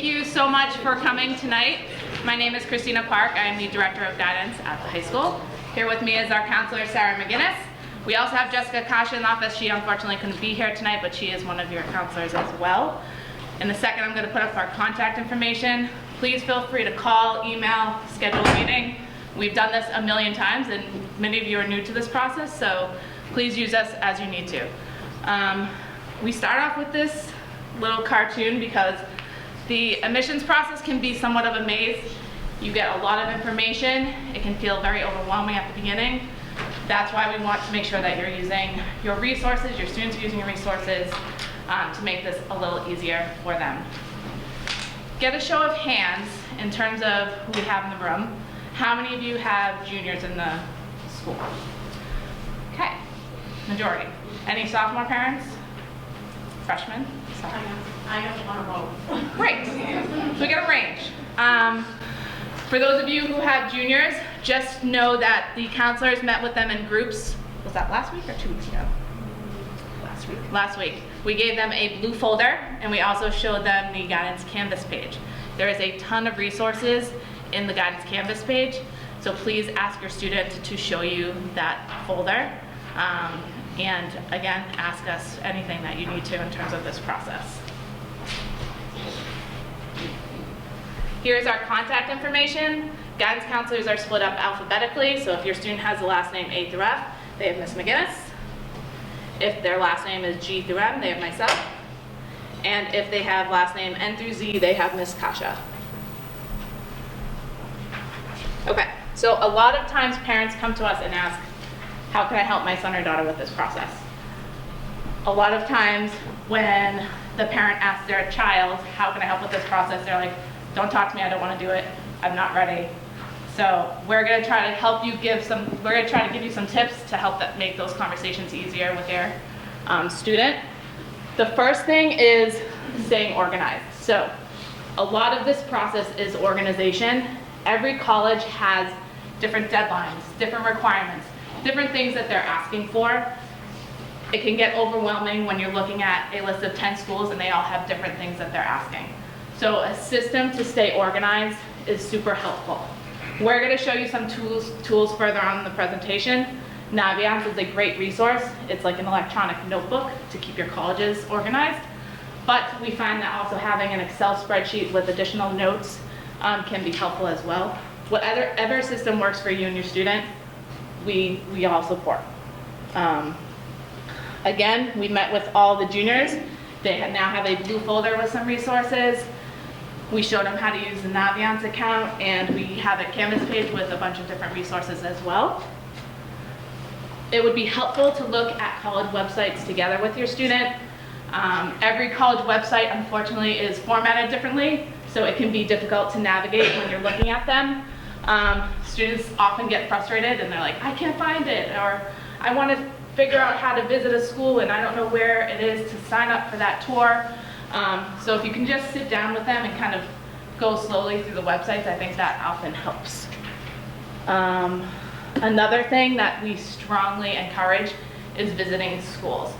you so much for coming tonight. My name is Christina Park. I am the Director of Guidance at the high school. Here with me is our counselor, Sarah McGinnis. We also have Jessica Kasha in the office. She unfortunately couldn't be here tonight, but she is one of your counselors as well. In a second, I'm going to put up our contact information. Please feel free to call, email, schedule a meeting. We've done this a million times, and many of you are new to this process, so please use us as you need to. We start off with this little cartoon because the admissions process can be somewhat of a maze. You get a lot of information. It can feel very overwhelming at the beginning. That's why we want to make sure that you're using your resources, your students are using your resources to make this a little easier for them. Get a show of hands in terms of who we have in the room. How many of you have juniors in the school? Okay, majority. Any sophomore parents? Freshmen? I have one of both. Great. So we get a range. For those of you who have juniors, just know that the counselors met with them in groups. Was that last week or 2 weeks ago? Last week. Last week. We gave them a blue folder, and we also showed them the guidance canvas page. There is a ton of resources in the guidance canvas page, so please ask your student to show you that folder. And again, ask us anything that you need to in terms of this process. Here's our contact information. Guidance counselors are split up alphabetically, so if your student has the last name A through F, they have Ms. McGinnis. If their last name is G through M, they have myself. And if they have last name N through Z, they have Ms. Kasha. Okay, so a lot of times parents come to us and ask, how can I help my son or daughter with this process? A lot of times when the parent asks their child, how can I help with this process? They're like, don't talk to me, I don't want to do it, I'm not ready. So we're going to try to help you we're going to try to give you some tips to help make those conversations easier with your student. The first thing is staying organized. So a lot of this process is organization. Every college has different deadlines, different requirements, different things that they're asking for. It can get overwhelming when you're looking at a list of 10 schools and they all have different things that they're asking. So a system to stay organized is super helpful. We're going to show you some tools further on in the presentation. Naviance is a great resource. It's like an electronic notebook to keep your colleges organized. But we find that also having an Excel spreadsheet with additional notes can be helpful as well. Whatever system works for you and your student, we all support. Again, we met with all the juniors. They now have a blue folder with some resources. We showed them how to use the Naviance account, and we have a Canvas page with a bunch of different resources as well. It would be helpful to look at college websites together with your student. Every college website, unfortunately, is formatted differently, so it can be difficult to navigate when you're looking at them. Students often get frustrated and they're like, I can't find it, or I want to figure out how to visit a school and I don't know where it is to sign up for that tour. So if you can just sit down with them and kind of go slowly through the websites, I think that often helps. Another thing that we strongly encourage is visiting schools.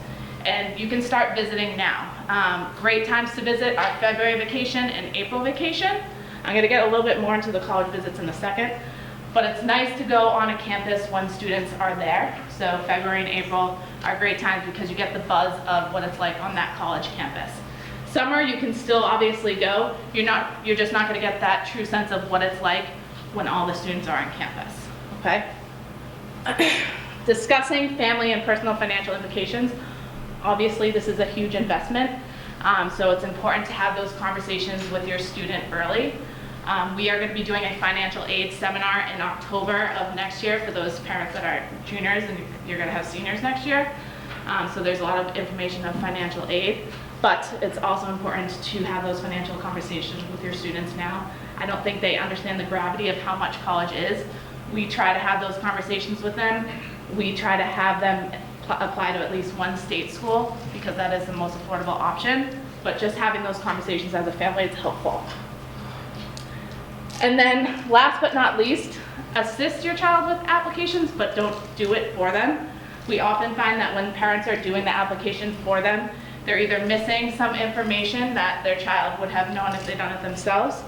And you can start visiting now. Great times to visit are February vacation and April vacation. I'm going to get a little bit more into the college visits in a second, but it's nice to go on a campus when students are there. So February and April are great times because you get the buzz of what it's like on that college campus. Summer, you can still obviously go. You're just not going to get that true sense of what it's like when all the students are on campus. Okay? Discussing family and personal financial implications. Obviously, this is a huge investment, so it's important to have those conversations with your student early. We are going to be doing a financial aid seminar in October of next year for those parents that are juniors, and you're going to have seniors next year. So there's a lot of information on financial aid, but it's also important to have those financial conversations with your students now. I don't think they understand the gravity of how much college is. We try to have those conversations with them. We try to have them apply to at least one state school because that is the most affordable option, but just having those conversations as a family is helpful. And then last but not least, assist your child with applications, but don't do it for them. We often find that when parents are doing the application for them, they're either missing some information that their child would have known if they'd done it themselves,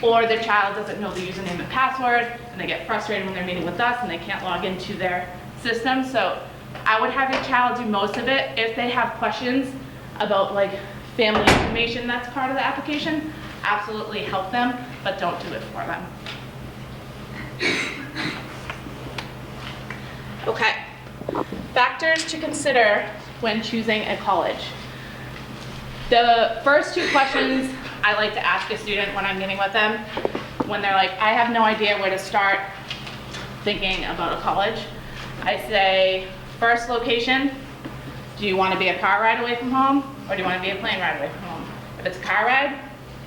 or their child doesn't know the username and password, and they get frustrated when they're meeting with us and they can't log into their system. So I would have your child do most of it. If they have questions about like family information that's part of the application, absolutely help them, but don't do it for them. Okay, factors to consider when choosing a college. The first two questions I like to ask a student when I'm meeting with them, when they're like, I have no idea where to start thinking about a college, I say, first, location. Do you want to be a car ride away from home, or do you want to be a plane ride away from home? If it's a car ride,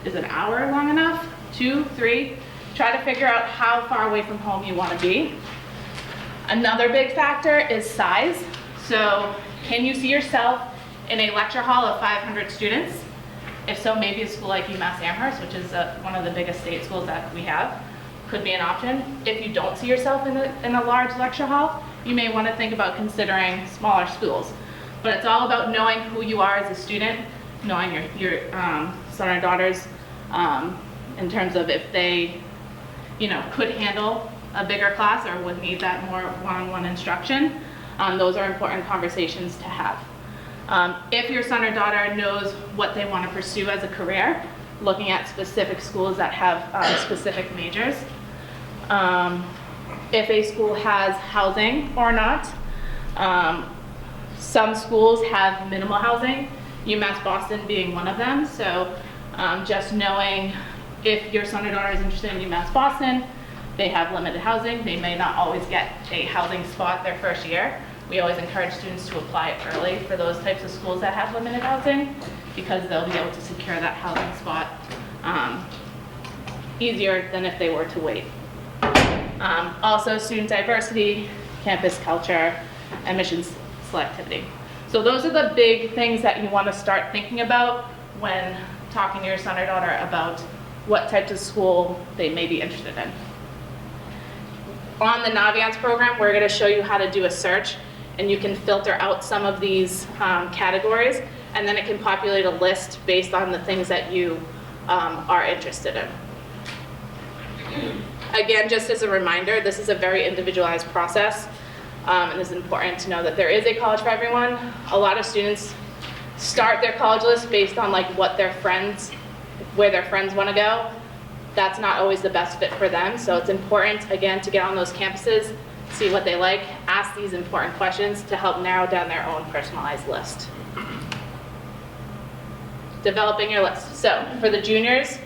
is an hour long enough? 2, 3? Try to figure out how far away from home you want to be. Another big factor is size. So can you see yourself in a lecture hall of 500 students? If so, maybe a school like UMass Amherst, which is one of the biggest state schools that we have, could be an option. If you don't see yourself in a large lecture hall, you may want to think about considering smaller schools. But it's all about knowing who you are as a student, knowing your son or daughters in terms of if they, could handle a bigger class or would need that more one-on-one instruction. Those are important conversations to have. If your son or daughter knows what they want to pursue as a career, looking at specific schools that have specific majors. If a school has housing or not. Some schools have minimal housing, UMass Boston being one of them. So just knowing if your son or daughter is interested in UMass Boston, they have limited housing. They may not always get a housing spot their first year. We always encourage students to apply early for those types of schools that have limited housing, because they'll be able to secure that housing spot easier than if they were to wait. Also, student diversity, campus culture, and missions selectivity. So those are the big things that you want to start thinking about when talking to your son or daughter about what types of school they may be interested in. On the Naviance program, we're going to show you how to do a search, and you can filter out some of these categories, and then it can populate a list based on the things that you are interested in. Again, just as a reminder, this is a very individualized process, and it's important to know that there is a college for everyone. A lot of students start their college list based on like where their friends want to go. That's not always the best fit for them, so it's important, again, to get on those campuses, see what they like, ask these important questions to help narrow down their own personalized list. Developing your list. So for the juniors,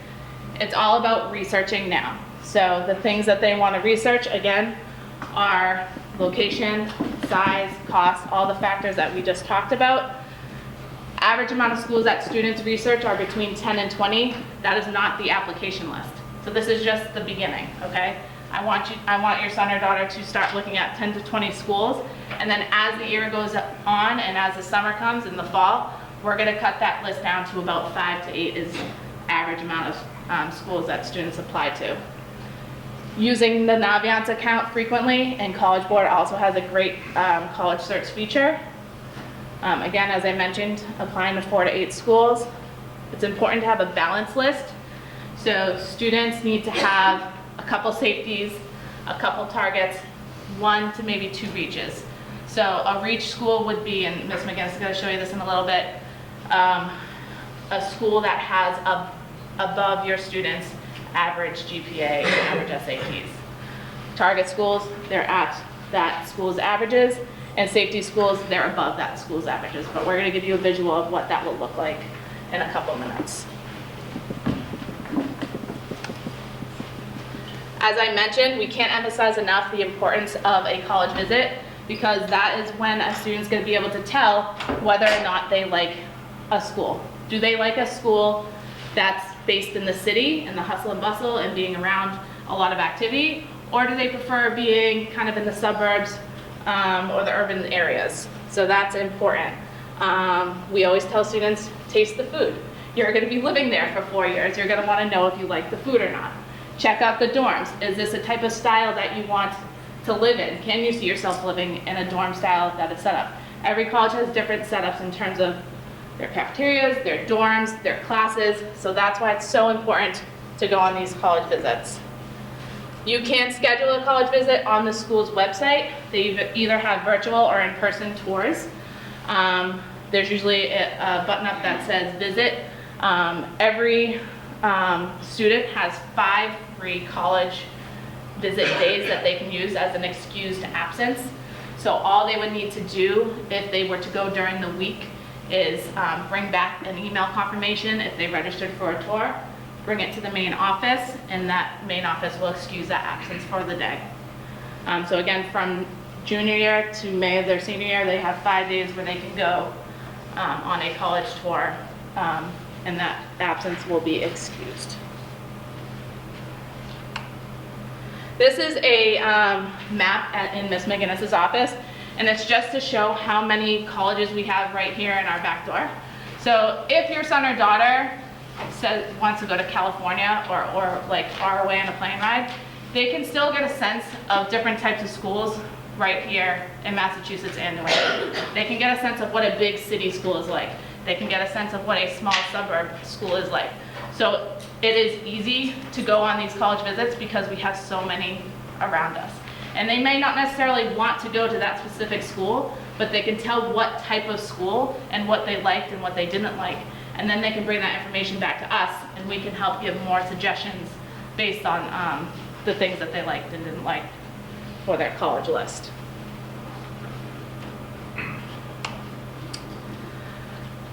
it's all about researching now. So the things that they want to research, again, are location, size, cost, all the factors that we just talked about. Average amount of schools that students research are between 10 and 20. That is not the application list. So this is just the beginning, okay? I want your son or daughter to start looking at 10 to 20 schools, and then as the year goes on and as the summer comes in the fall, we're going to cut that list down to about 5 to 8 is average amount of schools that students apply to. Using the Naviance account frequently, and College Board also has a great college search feature. Again, as I mentioned, applying to 4 to 8 schools. It's important to have a balanced list. So students need to have a couple safeties, a couple targets, 1 to maybe 2 reaches. So a reach school would be, and Ms. McGinnis is going to show you this in a little bit, a school that has above your students' average GPA and average SATs. Target schools, they're at that school's averages, and safety schools, they're above that school's averages. But we're going to give you a visual of what that will look like in a couple minutes. As I mentioned, we can't emphasize enough the importance of a college visit, because that is when a student's going to be able to tell whether or not they like a school. Do they like a school that's based in the city and the hustle and bustle and being around a lot of activity, or do they prefer being kind of in the suburbs or the urban areas? So that's important. We always tell students, taste the food. You're going to be living there for 4 years. You're going to want to know if you like the food or not. Check out the dorms. Is this a type of style that you want to live in? Can you see yourself living in a dorm style that is set up? Every college has different setups in terms of their cafeterias, their dorms, their classes. So that's why it's so important to go on these college visits. You can schedule a college visit on the school's website. They either have virtual or in-person tours. There's usually a button up that says visit. Every student has 5 free college visit days that they can use as an excused absence. So all they would need to do if they were to go during the week is bring back an email confirmation if they registered for a tour, bring it to the main office, and that main office will excuse that absence for the day. So again, from junior year to May of their senior year, they have 5 days where they can go on a college tour, and that absence will be excused. This is a map in Ms. McGinnis's office, and it's just to show how many colleges we have right here in our back door. So if your son or daughter wants to go to California or like far away on a plane ride, they can still get a sense of different types of schools right here in Massachusetts and New England. They can get a sense of what a big city school is like. They can get a sense of what a small suburb school is like. So it is easy to go on these college visits because we have so many around us. And they may not necessarily want to go to that specific school, but they can tell what type of school and what they liked and what they didn't like. And then they can bring that information back to us, and we can help give more suggestions based on the things that they liked and didn't like for their college list.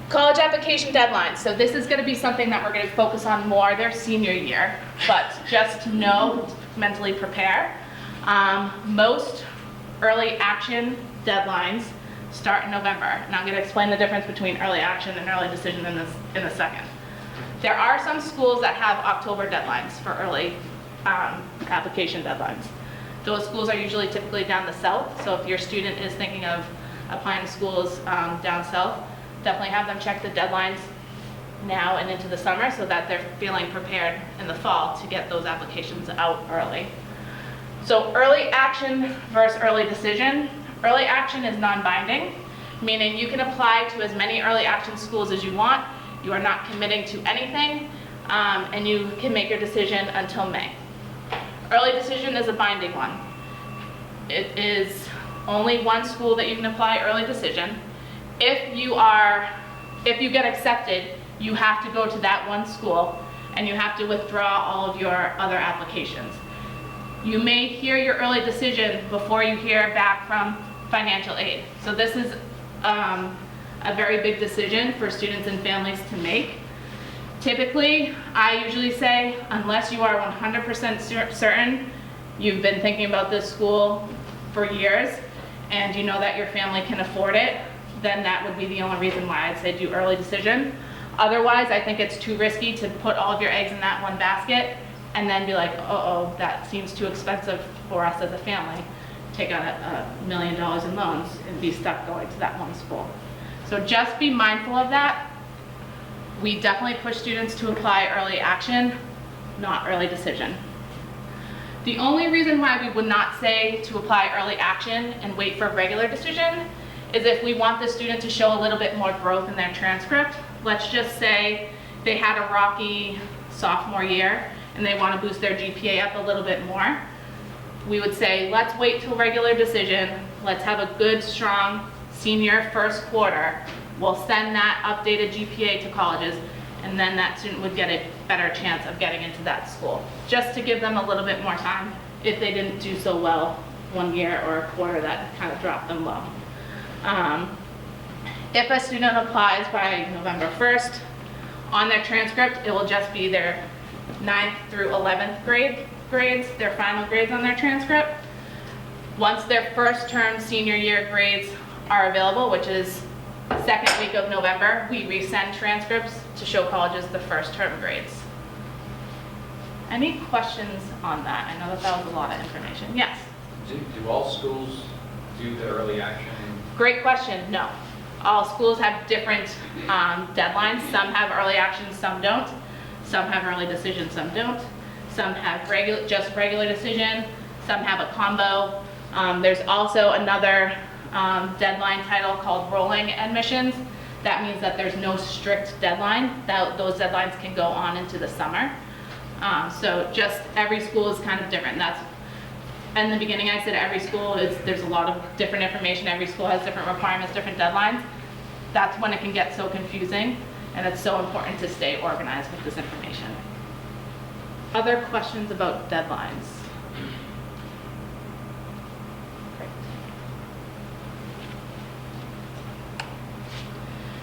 College application deadlines. So this is going to be something that we're going to focus on more their senior year, but just know, mentally prepare. Most early action deadlines start in November, and I'm going to explain the difference between early action and early decision in a second. There are some schools that have October deadlines for early application deadlines. Those schools are usually typically down the south, so if your student is thinking of applying to schools down south, definitely have them check the deadlines now and into the summer so that they're feeling prepared in the fall to get those applications out early. So early action versus early decision. Early action is non-binding, meaning you can apply to as many early action schools as you want. You are not committing to anything, and you can make your decision until May. Early decision is a binding one. It is only one school that you can apply early decision. If you get accepted, you have to go to that one school and you have to withdraw all of your other applications. You may hear your early decision before you hear back from financial aid. So this is a very big decision for students and families to make. Typically, I usually say, unless you are 100% certain you've been thinking about this school for years and you know that your family can afford it, then that would be the only reason why I'd say do early decision. Otherwise, I think it's too risky to put all of your eggs in that one basket and then be like, uh-oh, that seems too expensive for us as a family. Take out $1 million in loans and be stuck going to that one school. So just be mindful of that. We definitely push students to apply early action, not early decision. The only reason why we would not say to apply early action and wait for regular decision is if we want the student to show a little bit more growth in their transcript. Let's just say they had a rocky sophomore year and they want to boost their GPA up a little bit more. We would say, let's wait till regular decision. Let's have a good, strong senior first quarter. We'll send that updated GPA to colleges, and then that student would get a better chance of getting into that school, just to give them a little bit more time if they didn't do so well one year or a quarter that kind of dropped them low. If a student applies by November 1st, on their transcript, it will just be their 9th through 11th grades, their final grades on their transcript. Once their first term senior year grades are available, which is second week of November, we resend transcripts to show colleges the first term grades. Any questions on that? I know that was a lot of information. Yes? Do all schools do the early action? Great question. No. All schools have different deadlines. Some have early action, some don't. Some have early decision, some don't. Some have just regular decision. Some have a combo. There's also another deadline title called rolling admissions. That means that there's no strict deadline, that those deadlines can go on into the summer. So just every school is kind of different. That's, in the beginning I said every school is, there's a lot of different information, every school has different requirements, different deadlines. That's when it can get so confusing, and it's so important to stay organized with this information. Other questions about deadlines? Great.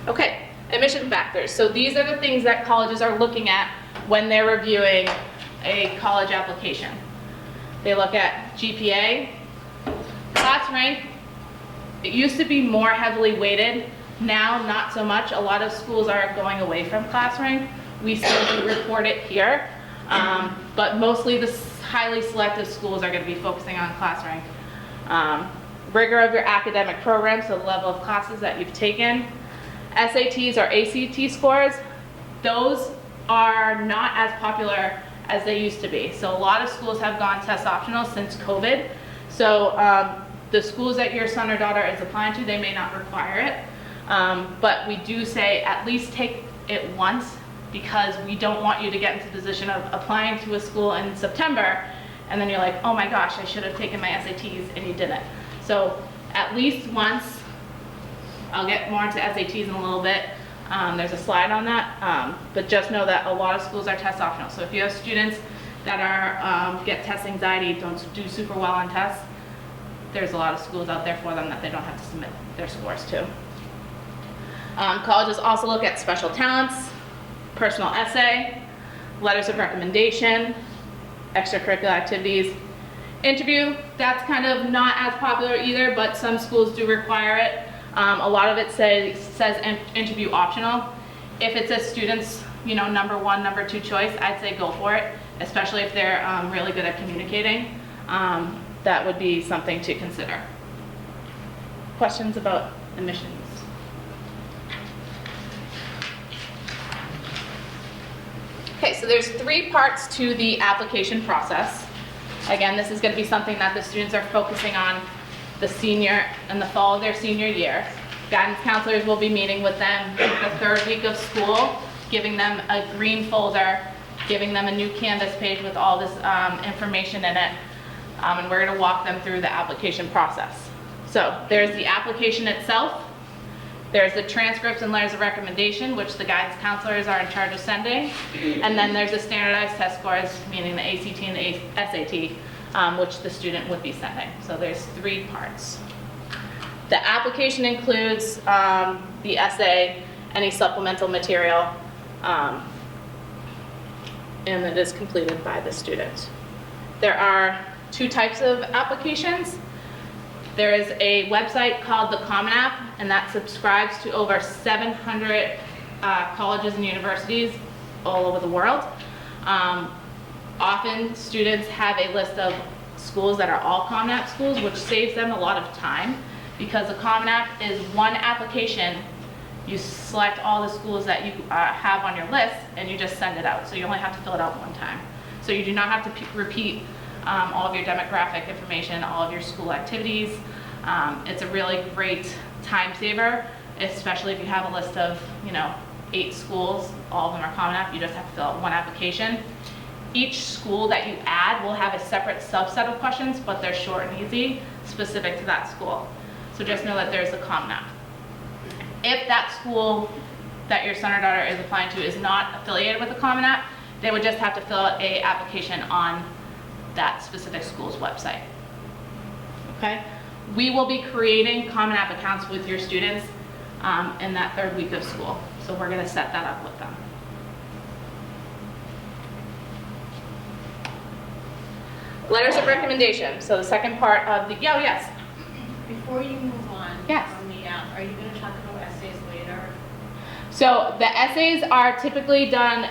Okay, admission factors. So these are the things that colleges are looking at when they're reviewing a college application. They look at GPA, class rank. It used to be more heavily weighted. Now, not so much. A lot of schools are going away from class rank. We still do report it here, but mostly the highly selective schools are going to be focusing on class rank. Rigor of your academic program, so the level of classes that you've taken. SATs or ACT scores, those are not as popular as they used to be. So a lot of schools have gone test optional since COVID. So the schools that your son or daughter is applying to, they may not require it. But we do say at least take it once, because we don't want you to get into the position of applying to a school in September and then you're like, oh my gosh, I should have taken my SATs, and you didn't. So at least once. I'll get more into SATs in a little bit. There's a slide on that, but just know that a lot of schools are test optional. So if you have students that are get test anxiety, don't do super well on tests, there's a lot of schools out there for them that they don't have to submit their scores to. Colleges also look at special talents, personal essay, letters of recommendation, extracurricular activities. Interview, that's kind of not as popular either, but some schools do require it. A lot of it says interview optional. If it's a student's, number one, number two choice, I'd say go for it, especially if they're really good at communicating. That would be something to consider. Questions about admissions? Okay, so there's 3 parts to the application process. Again, this is going to be something that the students are focusing on the fall of their senior year. Guidance counselors will be meeting with them the 3rd week of school, giving them a green folder, giving them a new Canvas page with all this information in it, and we're going to walk them through the application process. So there's the application itself. There's the transcripts and letters of recommendation, which the guidance counselors are in charge of sending. And then there's the standardized test scores, meaning the ACT and the SAT, which the student would be sending. So there's 3 parts. The application includes the essay, any supplemental material, and it is completed by the student. There are 2 types of applications. There is a website called the Common App, and that subscribes to over 700 colleges and universities all over the world. Often students have a list of schools that are all Common App schools, which saves them a lot of time, because the Common App is one application. You select all the schools that you have on your list, and you just send it out. So you only have to fill it out one time. So you do not have to repeat all of your demographic information, all of your school activities. It's a really great time saver, especially if you have a list of 8 schools, all of them are Common App, you just have to fill out one application. Each school that you add will have a separate subset of questions, but they're short and easy, specific to that school. So just know that there's a Common App. If that school that your son or daughter is applying to is not affiliated with the Common App, they would just have to fill out an application on that specific school's website. Okay? We will be creating Common App accounts with your students in that 3rd week of school. So we're going to set that up with them. Letters of recommendation. So the second part of the, yes. Before you move on Yes. from the app, are you going to talk about essays later? So the essays are typically done,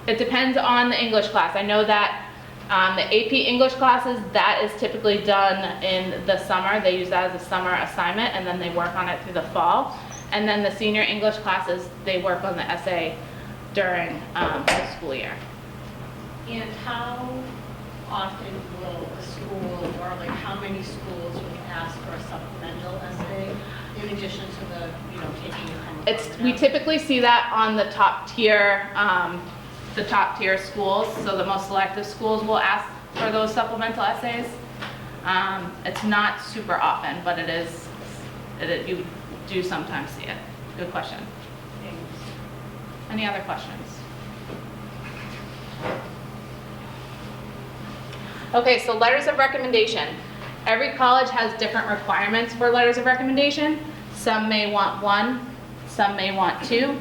it depends on the English class. I know that the AP English classes, that is typically done in the summer. They use that as a summer assignment, and then they work on it through the fall. And then the senior English classes, they work on the essay during the school year. And how often will a school, or like how many schools will ask for a supplemental essay in addition to the, taking it from a We typically see that on the top tier schools, so the most selective schools will ask for those supplemental essays. It's not super often, but you do sometimes see it. Good question. Any other questions? Okay, so letters of recommendation. Every college has different requirements for letters of recommendation. Some may want 1, some may want 2,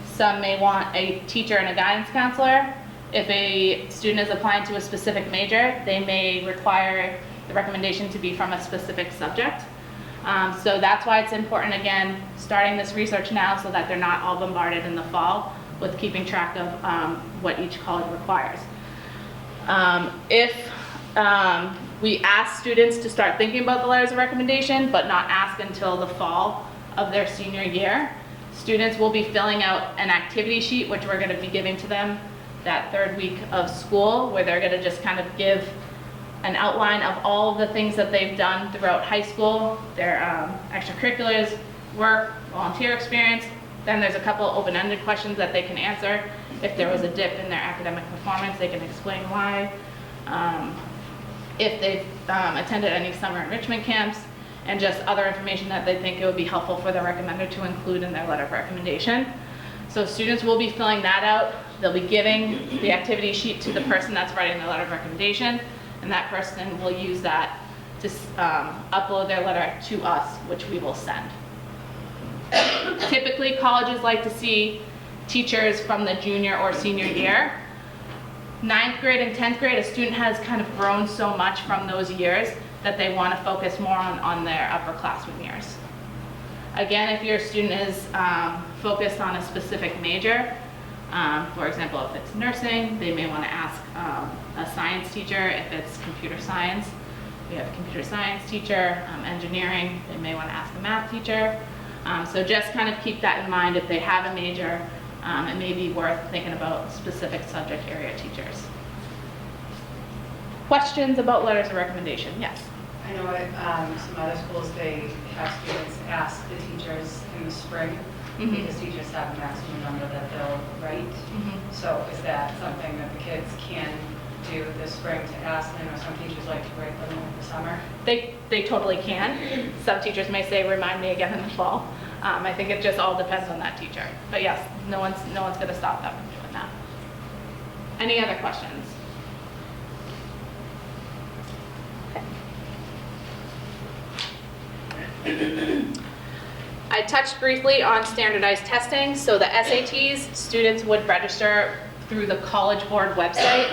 some may want a teacher and a guidance counselor. If a student is applying to a specific major, they may require the recommendation to be from a specific subject. So that's why it's important, again, starting this research now so that they're not all bombarded in the fall with keeping track of what each college requires. If we ask students to start thinking about the letters of recommendation, but not ask until the fall of their senior year, students will be filling out an activity sheet, which we're going to be giving to them that third week of school, where they're going to just kind of give an outline of all of the things that they've done throughout high school, their extracurriculars, work, volunteer experience. Then there's a couple open-ended questions that they can answer. If there was a dip in their academic performance, they can explain why. If they've attended any summer enrichment camps, and just other information that they think it would be helpful for the recommender to include in their letter of recommendation. So students will be filling that out. They'll be giving the activity sheet to the person that's writing the letter of recommendation, and that person will use that to upload their letter to us, which we will send. Typically, colleges like to see teachers from the junior or senior year. 9th grade and 10th grade, a student has kind of grown so much from those years that they want to focus more on their upperclassmen years. Again, if your student is focused on a specific major, for example, if it's nursing, they may want to ask a science teacher. If it's computer science, we have a computer science teacher. Engineering, they may want to ask a math teacher. So just kind of keep that in mind. If they have a major, it may be worth thinking about specific subject area teachers. Questions about letters of recommendation? Yes. I know at some other schools, they have students ask the teachers in the spring, because teachers have a maximum number that they'll write. So is that something that the kids can do this spring to ask them, or some teachers like to write them over the summer? They totally can. Some teachers may say, remind me again in the fall. I think it just all depends on that teacher. But yes, no one's going to stop them from doing that. Any other questions? I touched briefly on standardized testing. So the SATs, students would register through the College Board website.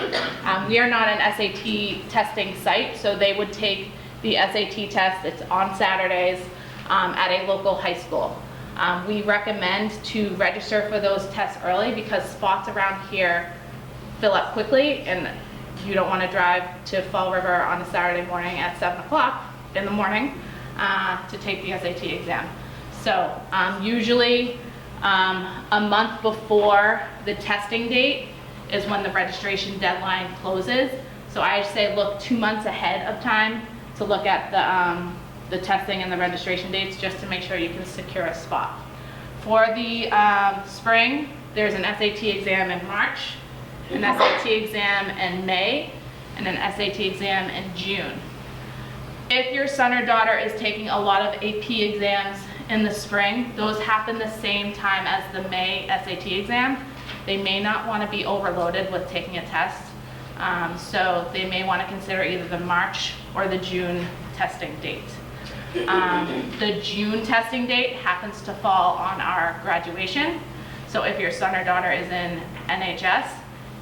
We are not an SAT testing site, so they would take the SAT test. It's on Saturdays at a local high school. We recommend to register for those tests early because spots around here fill up quickly, and you don't want to drive to Fall River on a Saturday morning at 7 o'clock in the morning to take the SAT exam. So usually a month before the testing date is when the registration deadline closes. So I say look 2 months ahead of time to look at the testing and the registration dates, just to make sure you can secure a spot. For the spring, there's an SAT exam in March, an SAT exam in May, and an SAT exam in June. If your son or daughter is taking a lot of AP exams in the spring, those happen the same time as the May SAT exam. They may not want to be overloaded with taking a test, so they may want to consider either the March or the June testing date. The June testing date happens to fall on our graduation. So if your son or daughter is in NHS,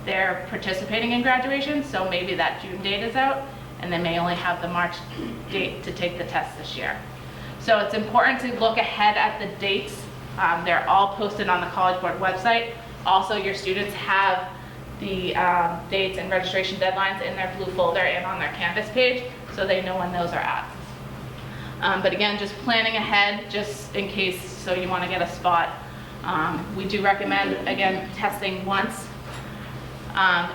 they're participating in graduation, so maybe that June date is out, and they may only have the March date to take the test this year. So it's important to look ahead at the dates. They're all posted on the College Board website. Also, your students have the dates and registration deadlines in their blue folder and on their Canvas page, so they know when those are at. But again, just planning ahead, just in case, so you want to get a spot. We do recommend, again, testing once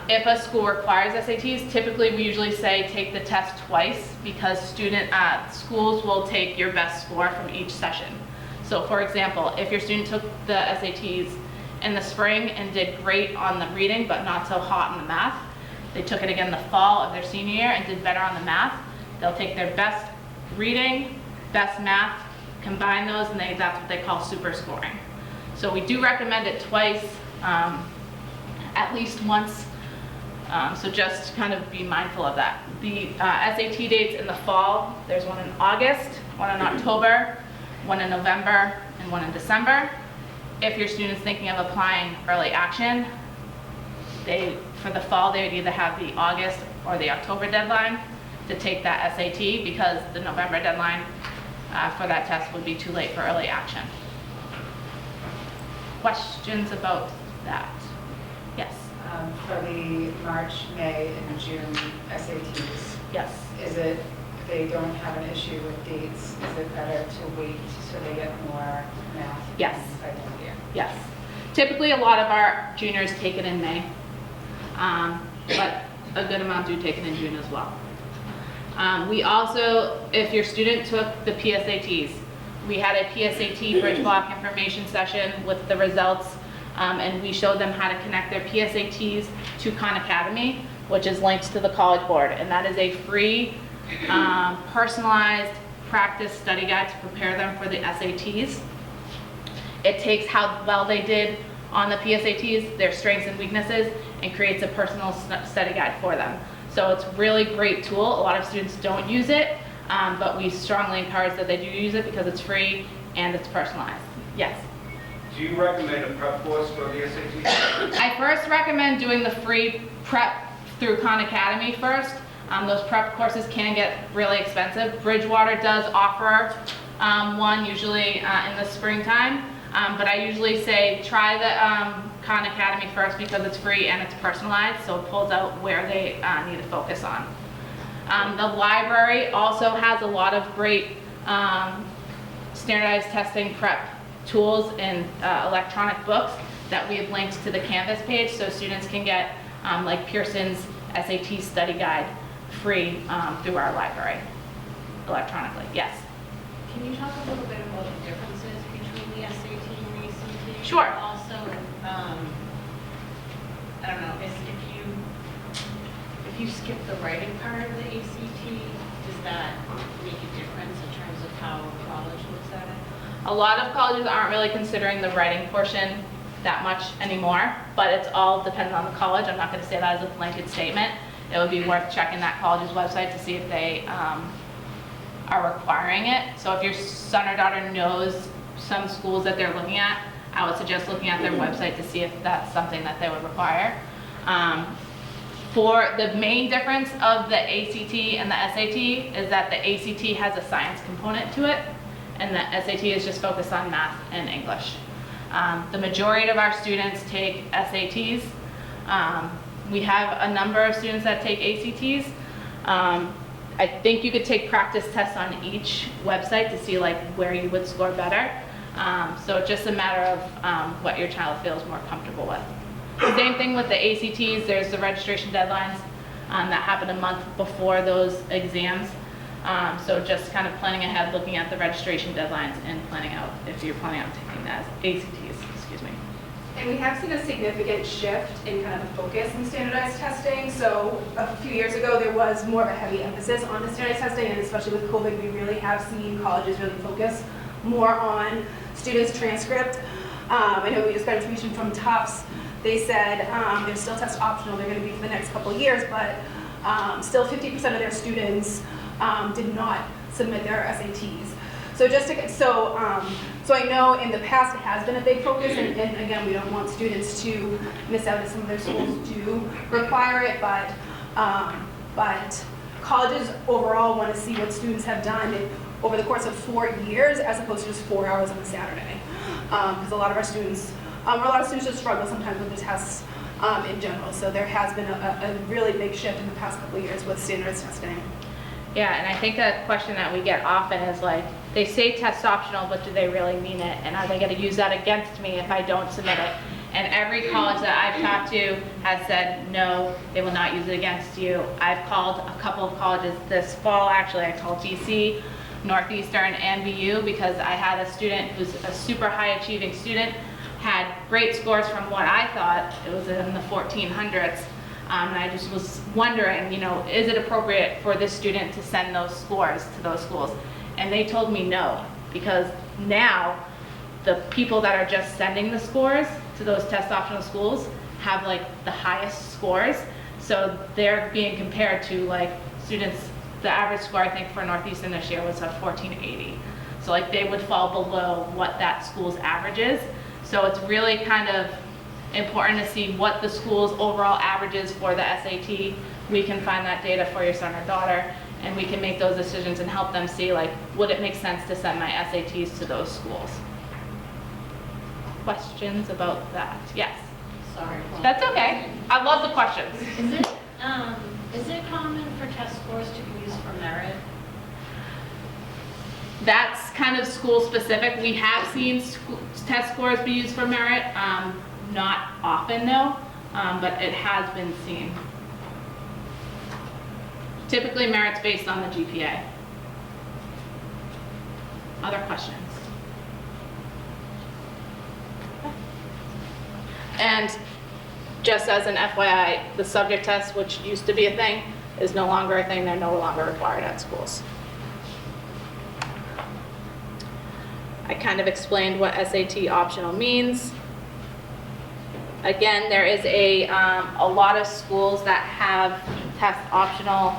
If a school requires SATs, typically we usually say take the test twice because schools will take your best score from each session. So for example, if your student took the SATs in the spring and did great on the reading but not so hot in the math, they took it again the fall of their senior year and did better on the math, they'll take their best reading, best math, combine those, and that's what they call super scoring. So we do recommend it twice, at least once, so just kind of be mindful of that. The SAT dates in the fall, there's one in August, one in October, one in November, and one in December. If your student's thinking of applying early action, for the fall, they would either have the August or the October deadline to take that SAT because the November deadline for that test would be too late for early action. Questions about that? Yes. For the March, May, and June SATs, Yes. is it, if they don't have an issue with dates, is it better to wait so they get more math? Yes. By the end of the year? Yes. Typically, a lot of our juniors take it in May, but a good amount do take it in June as well. We also, if your student took the PSATs, we had a PSAT bridge block information session with the results, and we showed them how to connect their PSATs to Khan Academy, which is linked to the College Board, and that is a free, personalized practice study guide to prepare them for the SATs. It takes how well they did on the PSATs, their strengths and weaknesses, and creates a personal study guide for them. So it's a really great tool. A lot of students don't use it, but we strongly encourage that they do use it because it's free and it's personalized. Yes? Do you recommend a prep course for the SAT? I first recommend doing the free prep through Khan Academy first. Those prep courses can get really expensive. Bridgewater does offer one usually in the springtime, but I usually say try the Khan Academy first because it's free and it's personalized, so it pulls out where they need to focus on. The library also has a lot of great standardized testing prep tools and electronic books that we have linked to the Canvas page, so students can get like Pearson's SAT study guide free through our library electronically. Yes? Can you talk a little bit about the differences between the SAT and the ACT? Sure. Also, I don't know, if you skip the writing part of the ACT, does that make a difference in terms of how college looks at it? A lot of colleges aren't really considering the writing portion that much anymore, but it's all dependent on the college. I'm not going to say that as a blanket statement. It would be worth checking that college's website to see if they are requiring it. So if your son or daughter knows some schools that they're looking at, I would suggest looking at their website to see if that's something that they would require. For the main difference of the ACT and the SAT is that the ACT has a science component to it, and the SAT is just focused on math and English. The majority of our students take SATs. We have a number of students that take ACTs. I think you could take practice tests on each website to see like where you would score better. So it's just a matter of what your child feels more comfortable with. Same thing with the ACTs. There's the registration deadlines that happen a month before those exams. So just kind of planning ahead, looking at the registration deadlines and planning out if you're planning on taking the ACTs, excuse me. And we have seen a significant shift in kind of the focus in standardized testing. So a few years ago, there was more of a heavy emphasis on the standardized testing, and especially with COVID, we really have seen colleges really focus more on students' transcript. I know we just got information from Tufts. They said they're still test optional. They're going to be for the next couple of years, but still 50% of their students did not submit their SATs. So so I know in the past it has been a big focus, and again, we don't want students to miss out as some of their schools do require it, but colleges overall want to see what students have done over the course of 4 years as opposed to just 4 hours on a Saturday. Because a lot of students just struggle sometimes with the tests in general. So there has been a really big shift in the past couple of years with standardized testing. Yeah, and I think a question that we get often is like, they say test optional, but do they really mean it? And are they going to use that against me if I don't submit it? And every college that I've talked to has said, no, they will not use it against you. I've called a couple of colleges this fall, actually. I called BC, Northeastern, and BU because I had a student who's a super high achieving student, had great scores from what I thought it was in the 1400s. And I just was wondering, is it appropriate for this student to send those scores to those schools? And they told me no, because now the people that are just sending the scores to those test optional schools have like the highest scores. So they're being compared to like students, the average score I think for Northeastern this year was a 1480. So like they would fall below what that school's average is. So it's really kind of important to see what the school's overall average is for the SAT. We can find that data for your son or daughter, and we can make those decisions and help them see like, would it make sense to send my SATs to those schools? Questions about that? Yes. Sorry. That's okay. I love the questions. Is it common for test scores to be used for merit? That's kind of school specific. We have seen test scores be used for merit. Not often though, but it has been seen. Typically merit's based on the GPA. Other questions? And just as an FYI, the subject test, which used to be a thing, is no longer a thing. They're no longer required at schools. I kind of explained what SAT optional means. Again, there is a lot of schools that have test optional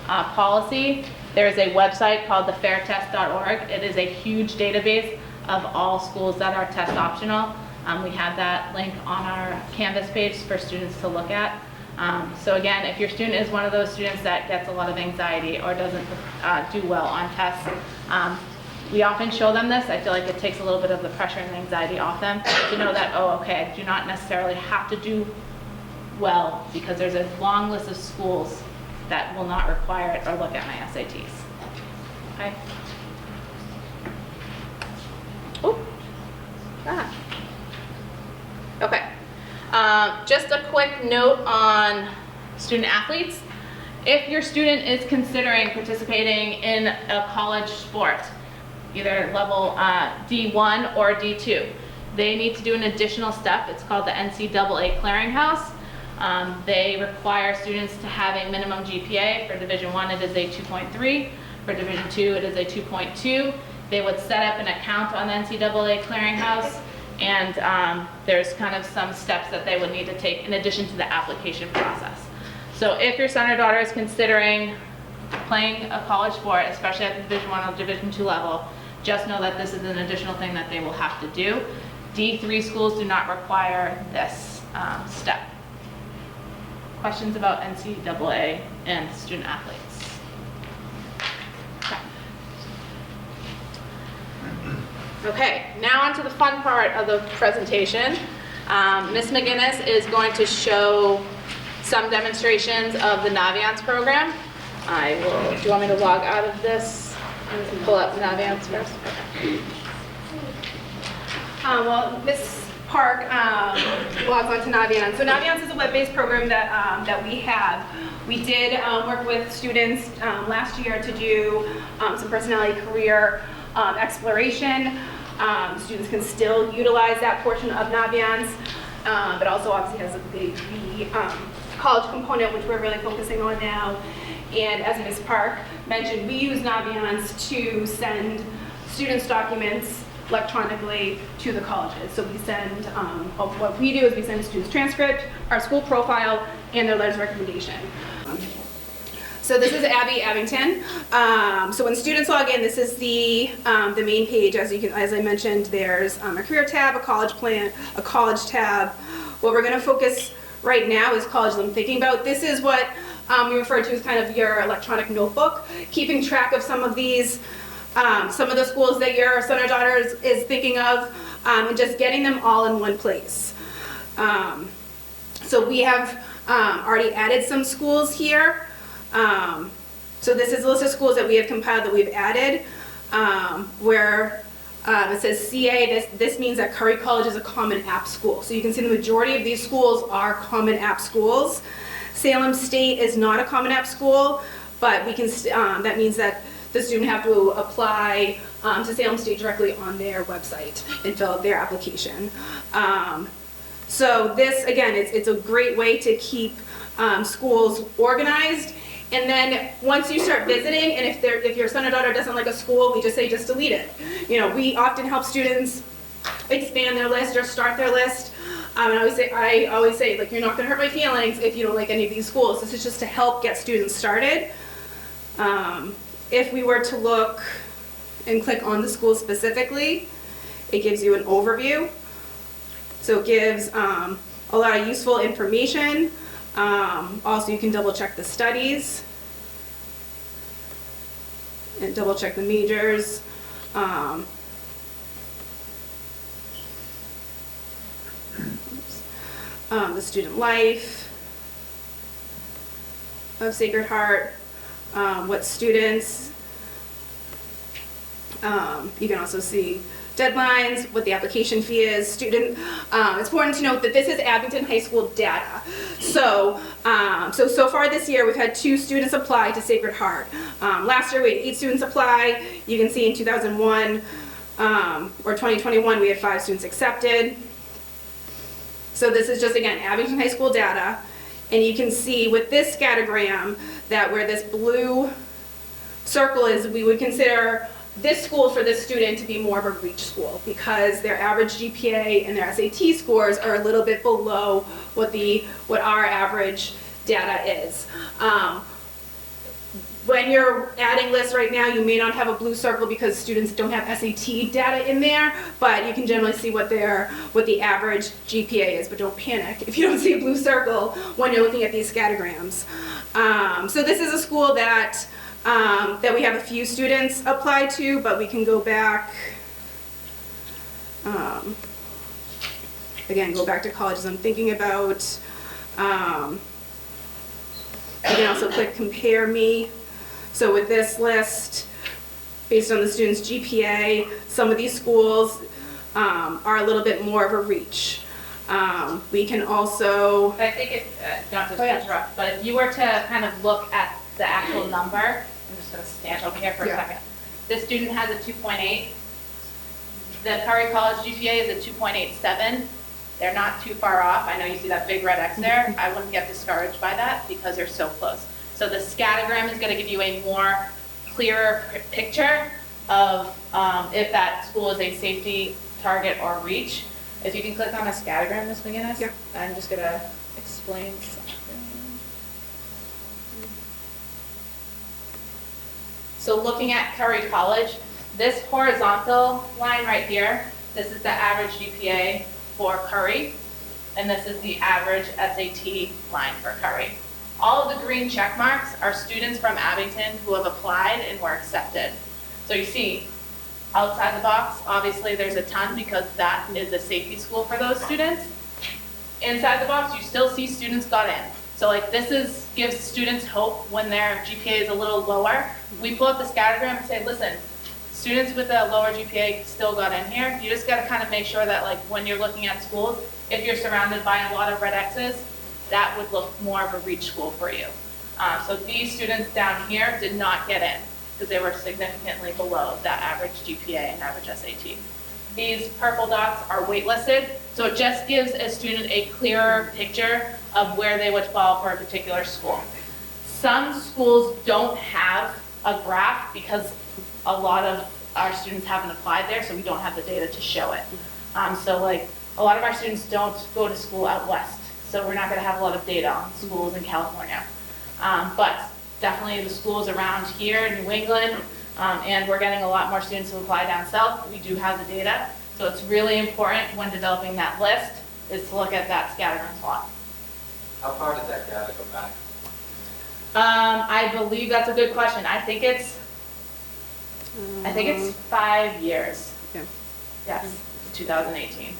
policy. There is a website called thefairtest.org. It is a huge database of all schools that are test optional. We have that link on our Canvas page for students to look at. So again, if your student is one of those students that gets a lot of anxiety or doesn't do well on tests, we often show them this. I feel like it takes a little bit of the pressure and anxiety off them to know that, oh, okay, I do not necessarily have to do well because there's a long list of schools that will not require it or look at my SATs. Okay. Oh, ah. Okay. Just a quick note on student athletes. If your student is considering participating in a college sport, either level D1 or D2, they need to do an additional step. It's called the NCAA Clearinghouse. They require students to have a minimum GPA. For Division I, it is a 2.3. For Division II, it is a 2.2. They would set up an account on the NCAA Clearinghouse, and there's kind of some steps that they would need to take in addition to the application process. So if your son or daughter is considering playing a college sport, especially at the Division I or Division II level, just know that this is an additional thing that they will have to do. D3 schools do not require this step. Questions about NCAA and student athletes? Okay, now on to the fun part of the presentation. Ms. McGinnis is going to show some demonstrations of the Naviance program. Do you want me to log out of this and pull up Naviance first? Okay. Well, Ms. Park logs on to Naviance. So Naviance is a web-based program that we have. We did work with students last year to do some personality career exploration. Students can still utilize that portion of Naviance, but also obviously has the college component, which we're really focusing on now. And as Ms. Park mentioned, we use Naviance to send students' documents electronically to the colleges. So we send, what we do is we send students' transcript, our school profile, and their letters of recommendation. So this is Abby Abington. So when students log in, this is the main page. As I mentioned, there's a career tab, a college plan, a college tab. What we're going to focus right now is college that I'm thinking about. This is what we refer to as kind of your electronic notebook, keeping track of some of these, some of the schools that your son or daughter is thinking of, and just getting them all in one place. So we have already added some schools here. So this is a list of schools that we have compiled that we've added, where It says CA, this means that Curry College is a Common App school. So you can see the majority of these schools are Common App schools. Salem State is not a Common App school, but we can, that means that the student have to apply to Salem State directly on their website and fill out their application. So this, again, it's a great way to keep schools organized. And then once you start visiting, and if your son or daughter doesn't like a school, we just say just delete it. You know, we often help students expand their list or start their list. And I always say, like, you're not going to hurt my feelings if you don't like any of these schools. This is just to help get students started. If we were to look and click on the school specifically, it gives you an overview. So it gives a lot of useful information. Also, you can double check the studies and double check the majors. The student life of Sacred Heart, what students, you can also see deadlines, what the application fee is, student. It's important to note that this is Abington High School data. So far this year, we've had 2 students apply to Sacred Heart. Last year, we had 8 students apply. You can see in 2001 or 2021, we had 5 students accepted. So this is just, again, Abington High School data. And you can see with this scattergram that where this blue circle is, we would consider this school for this student to be more of a reach school because their average GPA and their SAT scores are a little bit below what our average data is. When you're adding lists right now, you may not have a blue circle because students don't have SAT data in there, but you can generally see what the average GPA is, but don't panic if you don't see a blue circle when you're looking at these scattergrams. So this is a school that we have a few students apply to, but we can go back, again, go back to colleges I'm thinking about. You can also click Compare Me. So with this list, based on the student's GPA, some of these schools are a little bit more of a reach. We can also... But I think if, not to interrupt, but if you were to kind of look at the actual number, I'm just going to stand over here for a second. This student has a 2.8. The Curry College GPA is a 2.87. They're not too far off. I know you see that big red X there. I wouldn't get discouraged by that because they're so close. So the scattergram is going to give you a more clearer picture of if that school is a safety, target, or reach. If you can click on a scattergram, Ms. McGinnis, I'm just going to explain something. So looking at Curry College, this horizontal line right here, this is the average GPA for Curry, and this is the average SAT line for Curry. All of the green check marks are students from Abington who have applied and were accepted. So you see, outside the box, obviously there's a ton because that is a safety school for those students. Inside the box, you still see students got in. So like gives students hope when their GPA is a little lower. We pull up the scattergram and say, listen, students with a lower GPA still got in here. You just got to kind of make sure that like when you're looking at schools, if you're surrounded by a lot of red X's, that would look more of a reach school for you. So these students down here did not get in because they were significantly below that average GPA and average SAT. These purple dots are waitlisted, so it just gives a student a clearer picture of where they would fall for a particular school. Some schools don't have a graph because a lot of our students haven't applied there, so we don't have the data to show it. So like a lot of our students don't go to school out west, so we're not going to have a lot of data on schools in California. But definitely the schools around here in New England, and we're getting a lot more students who apply down south. We do have the data, so it's really important when developing that list is to look at that scattering plot. How far does that data go back? I believe that's a good question. I think it's 5 years. Yeah. Yes, 2018.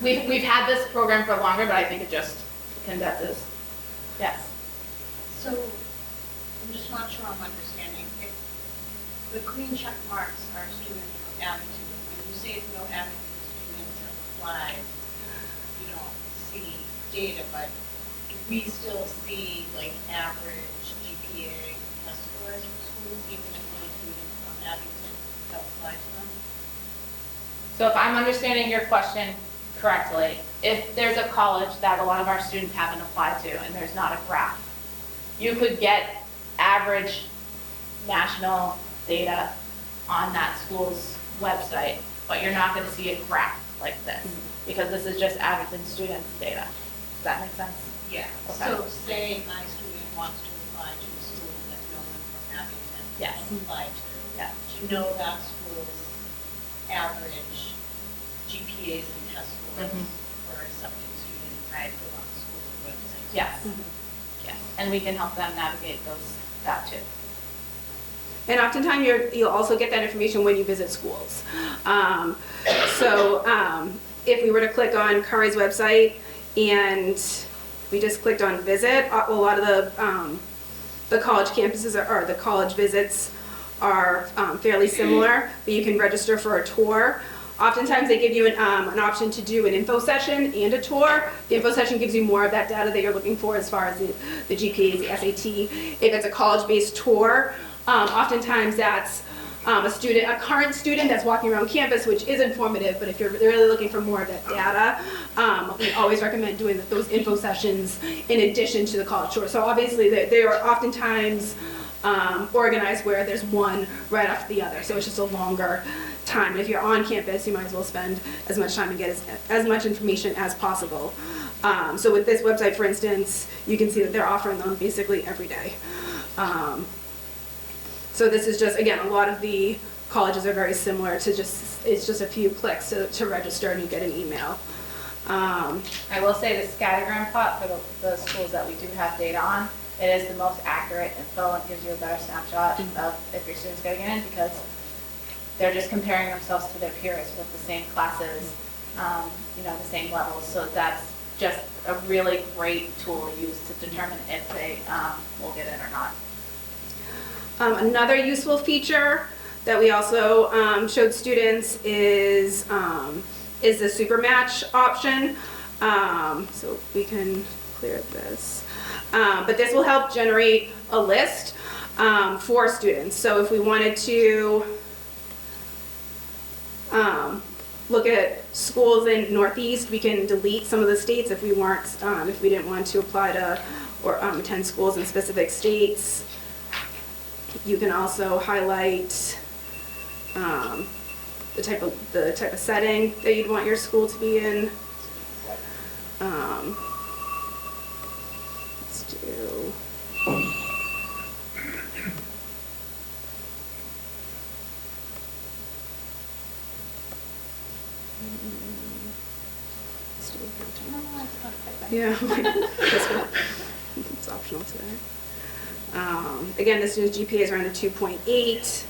We've had this program for longer, but I think it just condenses. Yes. So, I'm just not sure I'm understanding. the green check marks are students from Abington. When you say if no Abington students have applied, you don't see data, but do we still see like average GPA test scores for schools, even if no students from Abington have applied to them? So if I'm understanding your question correctly, if there's a college that a lot of our students haven't applied to and there's not a graph, you could get average national data on that school's website, but you're not going to see a graph like this because this is just Abington students' data. Does that make sense? Yeah. Okay. So say my student wants to apply to a school that no one from Abington Yes. has applied to. Yeah. Do you know that school's average GPAs and test scores for accepting students right on the school's website? Yes. Yes. And we can help them navigate that too. And oftentimes you'll also get that information when you visit schools. If we were to click on Curry's website and we just clicked on visit, a lot of the college campuses or the college visits are fairly similar, but you can register for a tour. Oftentimes they give you an option to do an info session and a tour. The info session gives you more of that data that you're looking for as far as the GPAs, the SAT. If it's a college-based tour, oftentimes that's a current student that's walking around campus, which is informative, but if you're really looking for more of that data, we always recommend doing those info sessions in addition to the college tour. So obviously they are oftentimes organized where there's one right after the other, so it's just a longer time. If you're on campus, you might as well spend as much time and get as much information as possible. So with this website, for instance, you can see that they're offering them basically every day. So this is just, again, a lot of the colleges are very similar to it's just a few clicks to register and you get an email. I will say the scattergram plot for the schools that we do have data on, it is the most accurate info and gives you a better snapshot of if your student's getting in because they're just comparing themselves to their peers with the same classes, the same levels. So that's just a really great tool to use to determine if they will get in or not. Another useful feature that we also showed students is the super match option. So we can clear this. But this will help generate a list for students. So if we wanted to look at schools in Northeast, we can delete some of the states if we didn't want to apply to or attend schools in specific states. You can also highlight the type of setting that you'd want your school to be in. Let's do. Yeah, this one. It's optional today. Again, the student's GPA is around a 2.8.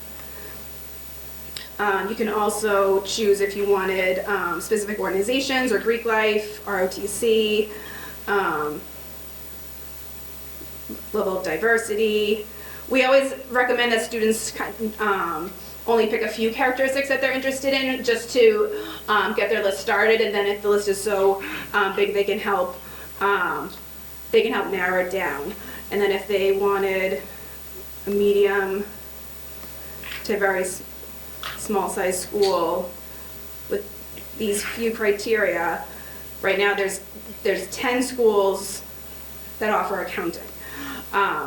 You can also choose if you wanted specific organizations or Greek life, ROTC, level of diversity. We always recommend that students only pick a few characteristics that they're interested in just to get their list started, and then if the list is so big, they can help narrow it down. And then if they wanted a medium to very small size school with these few criteria, right now there's 10 schools that offer accounting.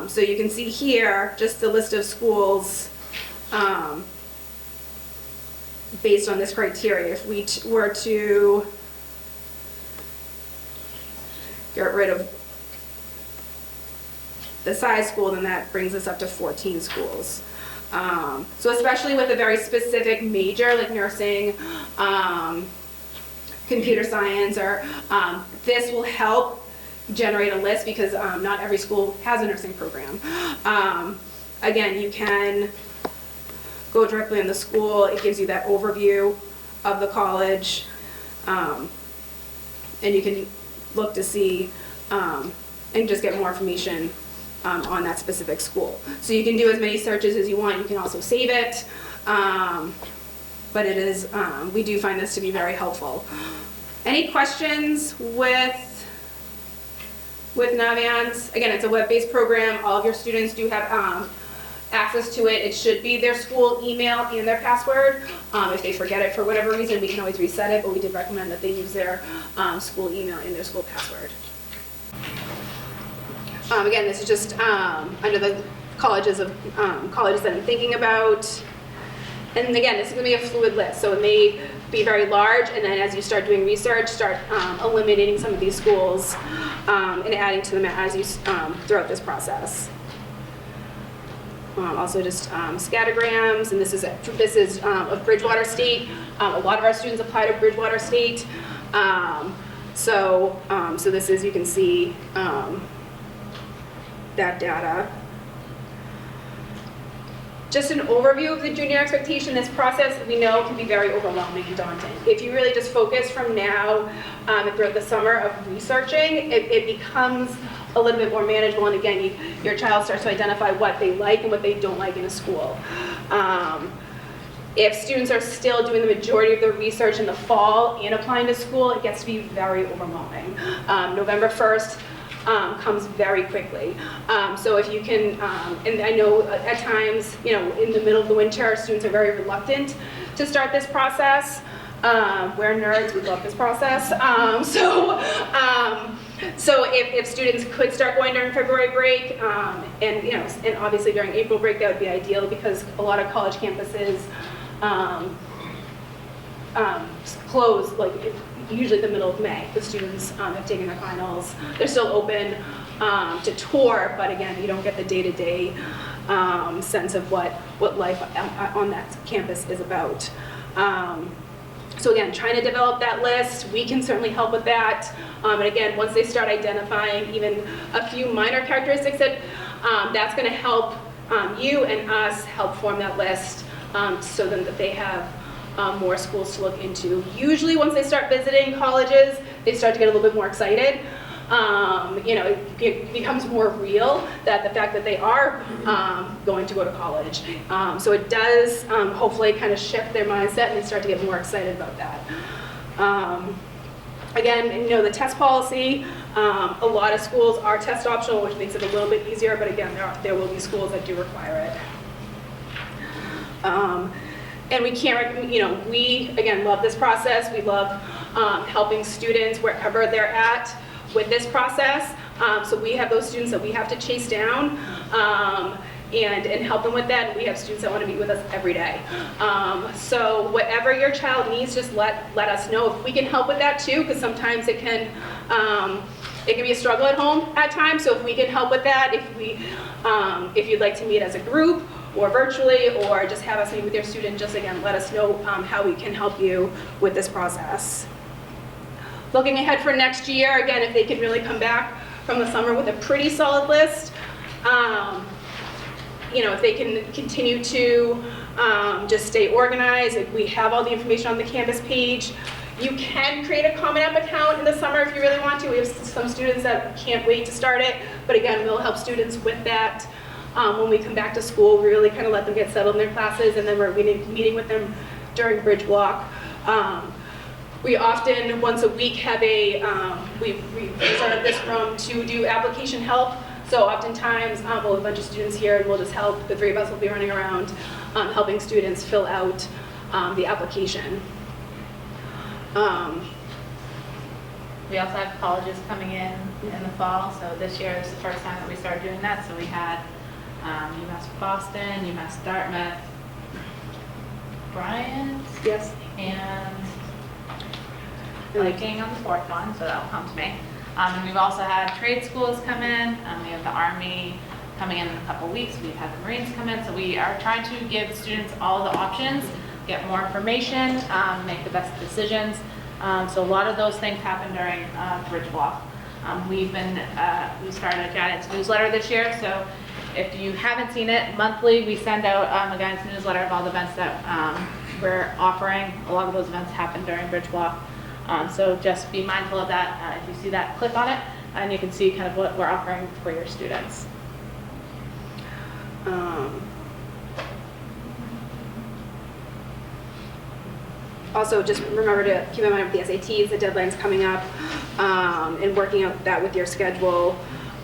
So you can see here just the list of schools based on this criteria. If we were to get rid of the size school, then that brings us up to 14 schools. So especially with a very specific major like nursing, computer science, or this will help generate a list because not every school has a nursing program. Again, you can go directly on the school. It gives you that overview of the college, and you can look to see and just get more information on that specific school. So you can do as many searches as you want. You can also save it. But it is, we do find this to be very helpful. Any questions with Navans? Again, it's a web-based program. All of your students do have access to it. It should be their school email and their password. If they forget it for whatever reason, we can always reset it, but we did recommend that they use their school email and their school password. Again, this is just under the colleges that I'm thinking about. And again, this is going to be a fluid list, so it may be very large, and then as you start doing research, start eliminating some of these schools and adding to them as you throughout this process. Also just scattergrams, and this is of Bridgewater State. A lot of our students apply to Bridgewater State. So this is, you can see that data. Just an overview of the junior expectation. This process, we know, can be very overwhelming and daunting. If you really just focus from now and throughout the summer of researching, it becomes a little bit more manageable. And again, your child starts to identify what they like and what they don't like in a school. If students are still doing the majority of their research in the fall and applying to school, it gets to be very overwhelming. November 1st, comes very quickly. So if you can, and I know at times, in the middle of the winter, our students are very reluctant to start this process. We're nerds, we love this process. So if students could start going during February break, and obviously during April break, that would be ideal because a lot of college campuses close usually the middle of May. The students have taken their finals. They're still open to tour, but again, you don't get the day-to-day sense of what life on that campus is about. So again, trying to develop that list, we can certainly help with that. And again, once they start identifying even a few minor characteristics, that's going to help you and us help form that list so then that they have more schools to look into. Usually once they start visiting colleges, they start to get a little bit more excited. It becomes more real that the fact that they are going to go to college. So it does hopefully kind of shift their mindset and they start to get more excited about that. Again, the test policy, a lot of schools are test optional, which makes it a little bit easier, but again, there will be schools that do require it. And we can't, we, again, love this process. We love helping students wherever they're at with this process. So we have those students that we have to chase down and help them with that. And we have students that want to meet with us every day. So whatever your child needs, just let us know. If we can help with that too, because sometimes it can be a struggle at home at times. So if we can help with that, if you'd like to meet as a group, or virtually, or just have us meet with your student, just again, let us know how we can help you with this process. Looking ahead for next year, again, if they can really come back from the summer with a pretty solid list, if they can continue to just stay organized, if we have all the information on the Canvas page, you can create a Common App account in the summer if you really want to. We have some students that can't wait to start it, but again, we'll help students with that. When we come back to school, we really kind of let them get settled in their classes, and then we're meeting with them during Bridge Block. We often, once a week, have we started this room to do application help. So oftentimes, we'll have a bunch of students here, and we'll just help. The three of us will be running around helping students fill out the application. We also have colleges coming in the fall, so this year is the first time that we started doing that. So we had UMass Boston, UMass Dartmouth, Bryant, Yes. and Viking on the fourth one, so that'll come to me. And we've also had trade schools come in. We have the Army coming in a couple weeks. We've had the Marines come in. So we are trying to give students all the options, get more information, make the best decisions. So a lot of those things happen during Bridge Block. We started a guidance newsletter this year, so if you haven't seen it, monthly we send out a guidance newsletter of all the events that we're offering. A lot of those events happen during Bridge Block. So just be mindful of that. If you see that, click on it, and you can see kind of what we're offering for your students. Also, just remember to keep in mind with the SATs, the deadline's coming up, and working out that with your schedule.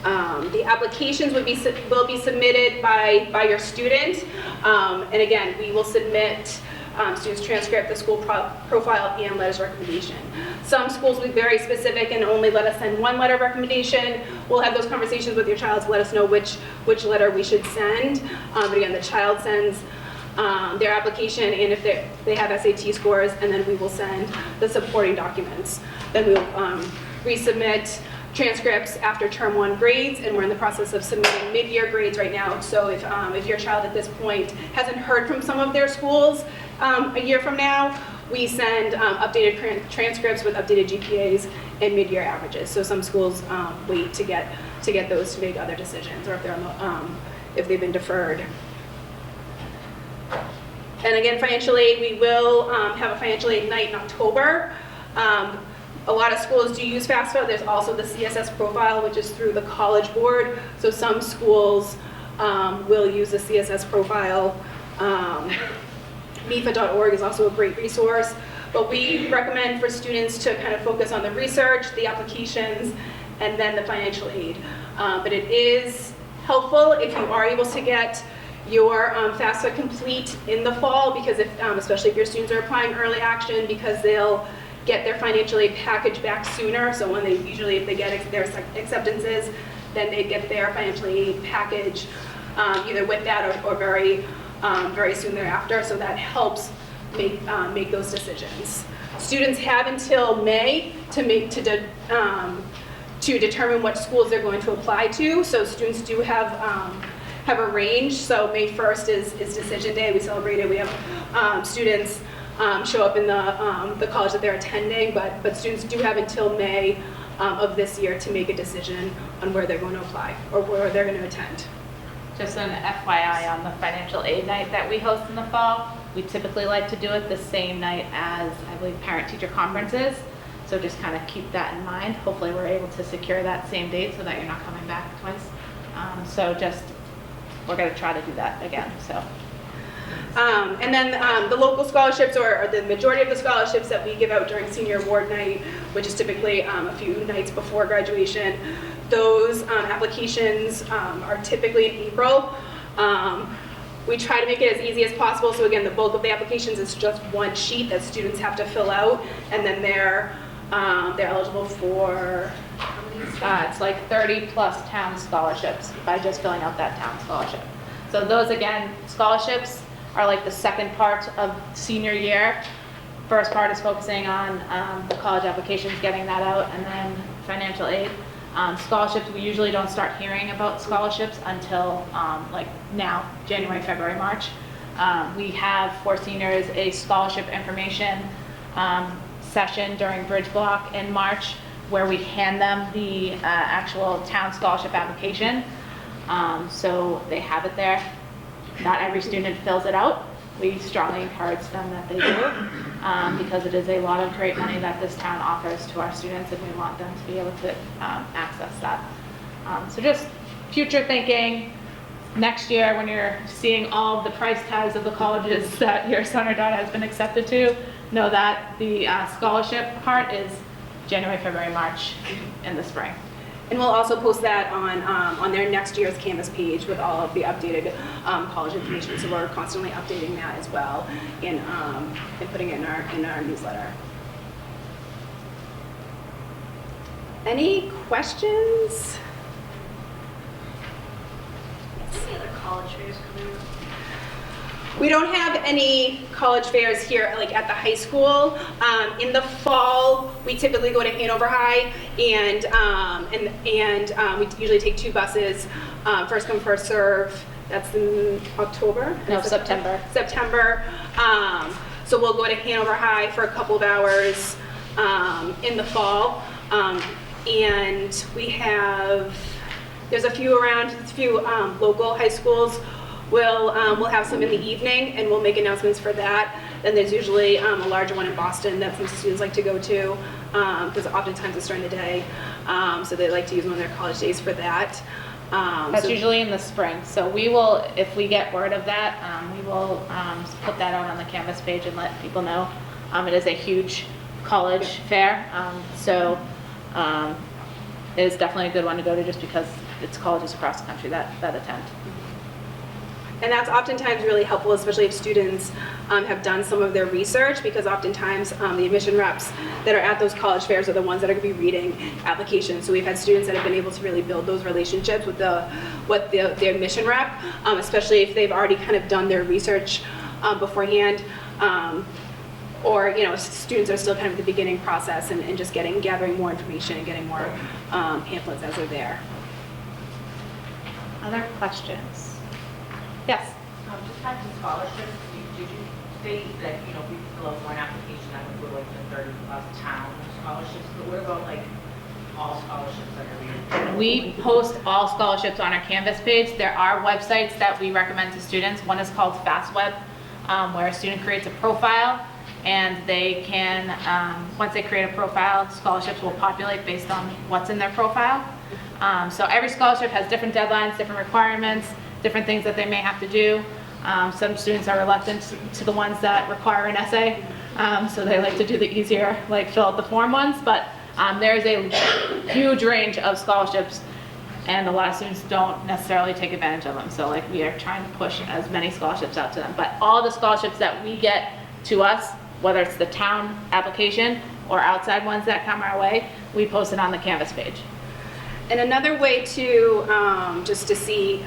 The applications will be submitted by your student, and again, we will submit student's transcript, the school profile, and letters of recommendation. Some schools will be very specific and only let us send one letter of recommendation. We'll have those conversations with your child to let us know which letter we should send. But again, the child sends their application, and if they have SAT scores, and then we will send the supporting documents. Then we will resubmit transcripts after term 1 grades, and we're in the process of submitting mid-year grades right now. So if your child at this point hasn't heard from some of their schools a year from now, we send updated transcripts with updated GPAs and mid-year averages. So some schools wait to get those to make other decisions, or if they've been deferred. And again, financial aid, we will have a financial aid night in October. A lot of schools do use FAFSA. There's also the CSS profile, which is through the College Board. So some schools will use the CSS profile. MIFA.org is also a great resource. But we recommend for students to kind of focus on the research, the applications, and then the financial aid. But it is helpful if you are able to get your FAFSA complete in the fall, because especially if your students are applying early action, because they'll get their financial aid package back sooner. So when if they get their acceptances, then they get their financial aid package either with that or very soon thereafter. So that helps make those decisions. Students have until May to determine what schools they're going to apply to. So students do have a range. So May 1st is decision day. We celebrate it. We have students show up in the college that they're attending, but students do have until May of this year to make a decision on where they're going to apply or where they're going to attend. Just an FYI on the financial aid night that we host in the fall, we typically like to do it the same night as, I believe, parent-teacher conferences. So just kind of keep that in mind. Hopefully we're able to secure that same date so that you're not coming back twice. We're going to try to do that again. So. And then the local scholarships, or the majority of the scholarships that we give out during senior award night, which is typically a few nights before graduation, those applications are typically in April. We try to make it as easy as possible. So again, the bulk of the applications is just one sheet that students have to fill out, and then they're eligible for it's like 30 plus town scholarships by just filling out that town scholarship. So those, again, scholarships are like the second part of senior year. First part is focusing on the college applications, getting that out, and then financial aid. Scholarships, we usually don't start hearing about scholarships until like now, January, February, March. We have for seniors a scholarship information session during Bridge Block in March, where we hand them the actual town scholarship application. So they have it there. Not every student fills it out. We strongly encourage them that they do, because it is a lot of great money that this town offers to our students, and we want them to be able to access that. So just future thinking, next year when you're seeing all the price tags of the colleges that your son or daughter has been accepted to, know that the scholarship part is January, February, March in the spring. And we'll also post that on their next year's Canvas page with all of the updated college information. So we're constantly updating that as well and putting it in our newsletter. Any questions? Any other college fairs coming up? We don't have any college fairs here, like at the high school. In the fall, we typically go to Hanover High, and we usually take 2 buses. First come, first serve. That's in October. No, September. September. So we'll go to Hanover High for a couple of hours in the fall, and there's a few local high schools. We'll have some in the evening, and we'll make announcements for that. Then there's usually a larger one in Boston that some students like to go to, because oftentimes it's during the day, so they like to use one of their college days for that. That's usually in the spring. So we will, if we get word of that, we will put that out on the Canvas page and let people know. It is a huge college fair, so it is definitely a good one to go to just because it's colleges across the country that attend. And that's oftentimes really helpful, especially if students have done some of their research, because oftentimes the admission reps that are at those college fairs are the ones that are going to be reading applications. So we've had students that have been able to really build those relationships with the admission rep, especially if they've already kind of done their research beforehand. Or, you know, students are still kind of the beginning process and just gathering more information and getting more pamphlets as they're there. Other questions? Yes. Just back to scholarships, did you state that, you know, we fill out one application that would go like the 30 plus town scholarships, but what about like all scholarships that are being? We post all scholarships on our Canvas page. There are websites that we recommend to students. One is called FastWeb, where a student creates a profile and they can, once they create a profile, scholarships will populate based on what's in their profile. So every scholarship has different deadlines, different requirements, different things that they may have to do. Some students are reluctant to the ones that require an essay, so they like to do the easier, like fill out the form ones, but there's a huge range of scholarships and a lot of students don't necessarily take advantage of them. So like we are trying to push as many scholarships out to them, but all the scholarships that we get to us, whether it's the town application or outside ones that come our way, we post it on the Canvas page. And another way to, just to see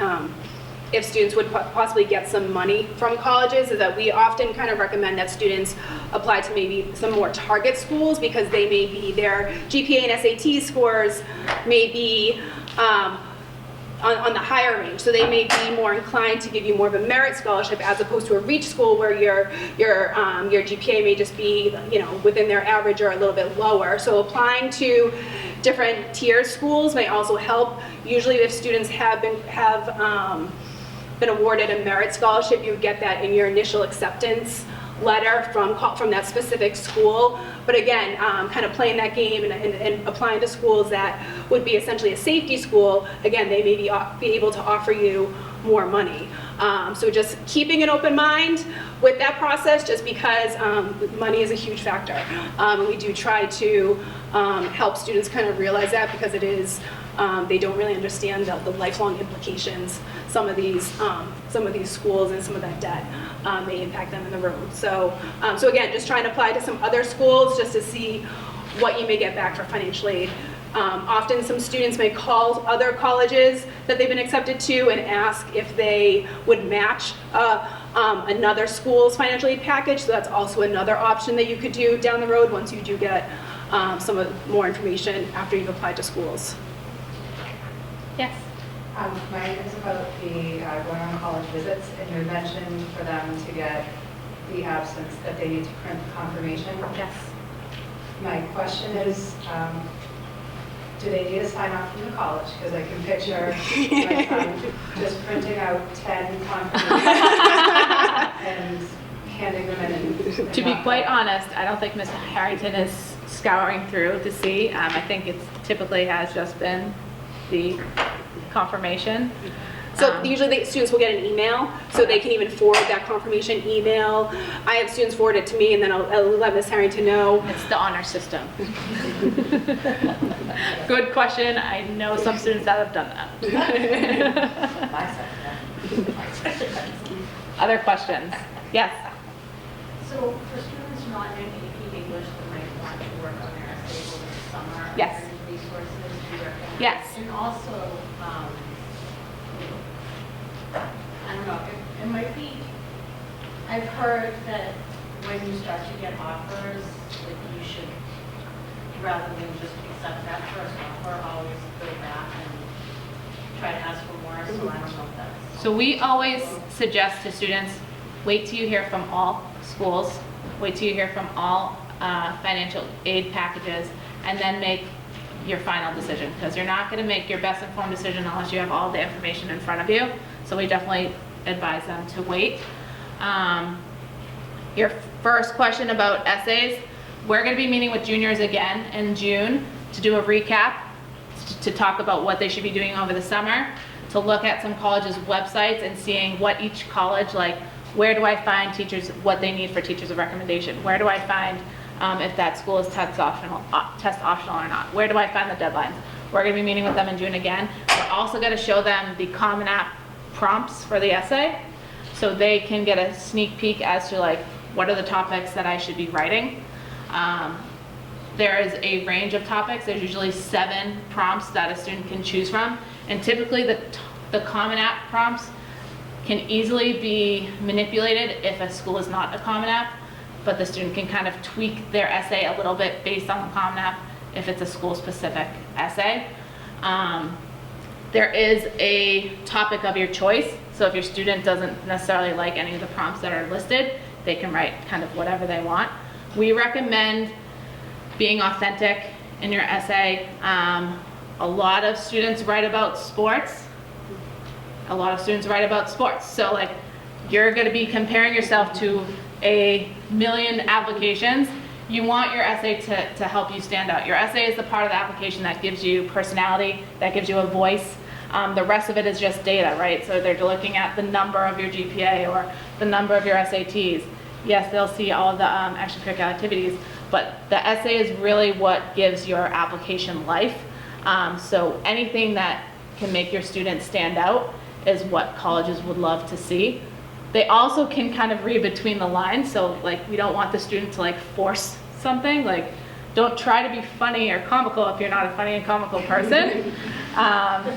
if students would possibly get some money from colleges is that we often kind of recommend that students apply to maybe some more target schools because they may be, their GPA and SAT scores may be on the higher range. So they may be more inclined to give you more of a merit scholarship as opposed to a reach school where your GPA may just be, you know, within their average or a little bit lower. So applying to different tier schools may also help. Usually if students have been awarded a merit scholarship, you would get that in your initial acceptance letter from that specific school. But again, kind of playing that game and applying to schools that would be essentially a safety school, again, they may be able to offer you more money. So just keeping an open mind with that process, just because money is a huge factor. And we do try to help students kind of realize that because it is, they don't really understand the lifelong implications some of these schools and some of that debt may impact them in the road. So again, just trying to apply to some other schools just to see what you may get back for financial aid. Often some students may call other colleges that they've been accepted to and ask if they would match another school's financial aid package. So that's also another option that you could do down the road once you do get more information after you've applied to schools. Yes. Mine is about the going on college visits, and you had mentioned for them to get the absence that they need to print the confirmation. Yes. My question is, do they need a sign off from the college? Because I can picture my son just printing out 10 confirmations and handing them in. And To be quite honest, I don't think Ms. Harrington is scouring through to see. I think it typically has just been the confirmation. So usually the students will get an email, so they can even forward that confirmation email. I have students forward it to me, and then I'll let Ms. Harrington know. It's the honor system. Good question. I know some students that have done that. Other questions? Yes. So for students not in AP English that might want to work on their essay over the summer, Yes. are there any resources you recommend? Yes. And also, I don't know, it might be, I've heard that when you start to get offers, that you should, rather than just accept that first offer, always go back and try to ask for more, so I don't know if that's. So we always suggest to students, wait till you hear from all schools, wait till you hear from all financial aid packages, and then make your final decision, because you're not going to make your best informed decision unless you have all the information in front of you. So we definitely advise them to wait. Your first question about essays, we're going to be meeting with juniors again in June to do a recap, to talk about what they should be doing over the summer. to look at some colleges' websites and seeing what each college, like, where do I find teachers, what they need for teachers of recommendation? Where do I find if that school is test optional or not? Where do I find the deadlines? We're gonna be meeting with them in June again. We're also gonna show them the Common App prompts for the essay, so they can get a sneak peek as to like, what are the topics that I should be writing? There is a range of topics. There's usually 7 prompts that a student can choose from. And typically the Common App prompts can easily be manipulated if a school is not a Common App, but the student can kind of tweak their essay a little bit based on the Common App if it's a school-specific essay. There is a topic of your choice. So if your student doesn't necessarily like any of the prompts that are listed, they can write kind of whatever they want. We recommend being authentic in your essay. A lot of students write about sports. So like, you're gonna be comparing yourself to a million applications. You want your essay to help you stand out. Your essay is the part of the application that gives you personality, that gives you a voice. The rest of it is just data, right? So they're looking at the number of your GPA or the number of your SATs. Yes, they'll see all of the extracurricular activities, but the essay is really what gives your application life. So anything that can make your students stand out is what colleges would love to see. They also can kind of read between the lines, so like, we don't want the student to like force something, like, don't try to be funny or comical if you're not a funny and comical person.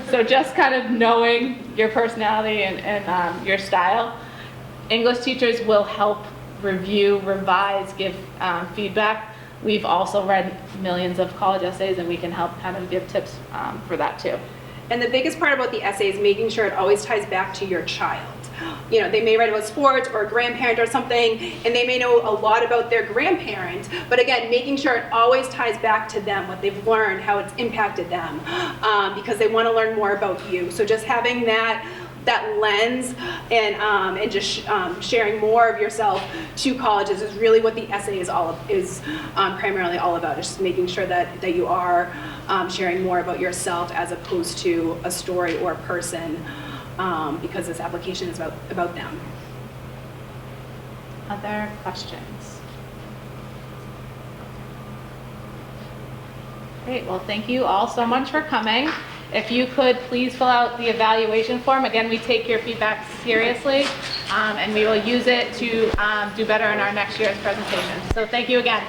So just kind of knowing your personality and your style. English teachers will help review, revise, give feedback. We've also read millions of college essays, and we can help kind of give tips for that too. And the biggest part about the essay is making sure it always ties back to your child. You know, they may write about sports or a grandparent or something, and they may know a lot about their grandparent, but again, making sure it always ties back to them, what they've learned, how it's impacted them, because they want to learn more about you. So just having that lens and just sharing more of yourself to colleges is really what the essay is primarily all about. Is just making sure that you are sharing more about yourself as opposed to a story or a person, because this application is about them. Other questions? Great, well, thank you all so much for coming. If you could please fill out the evaluation form. Again, we take your feedback seriously, and we will use it to do better in our next year's presentation. So thank you again.